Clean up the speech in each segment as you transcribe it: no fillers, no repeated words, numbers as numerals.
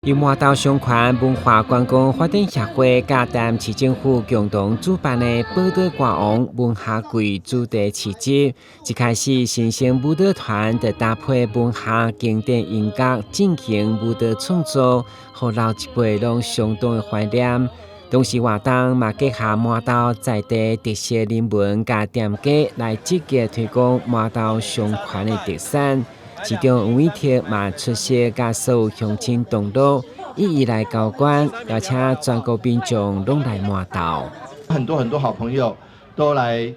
由麻豆商圈文化观光发展协会加淡市政府共同主办的宝岛歌王文化季主题市集，一开始新生舞蹈团的搭配文化经典音乐进行舞蹈创作，互老一辈拢相当的怀念。同时活动嘛结合麻豆在地特色人文加店家来积极推广麻豆商圈的特产。其中黄伟霆嘛出席甲所有乡亲同乐，一一来高官，邀请全国民众拢来麻豆。很多好朋友都来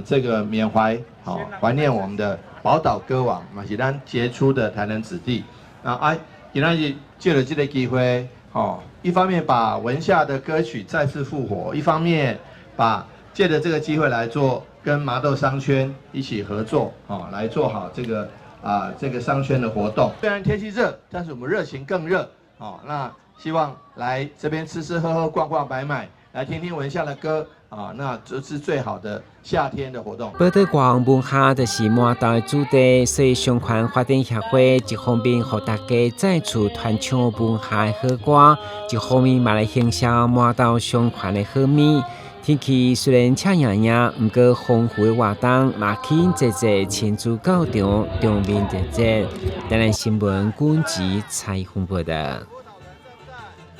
这个缅怀，怀念我们的宝岛歌王，嘛是咱杰出的台南子弟。今天借了这个机会，一方面把文夏的歌曲再次复活，一方面借着这个机会来做跟麻豆商圈一起合作，来做好这个商圈的活动。虽然天气热，但是我们热情更热。那希望来这边吃吃喝喝、逛逛买买，来听听文夏的歌那这是最好的夏天的活动。宝岛歌王文化就是麻豆的主题，所以商圈发展协会一方面让大家再次传唱文化的好歌，一方面嘛来欣赏麻豆商圈的好美。天气虽然赤炎炎，不过丰富的活动嘛吸引济亲子到场，场面热热。台南新闻管制采访报道。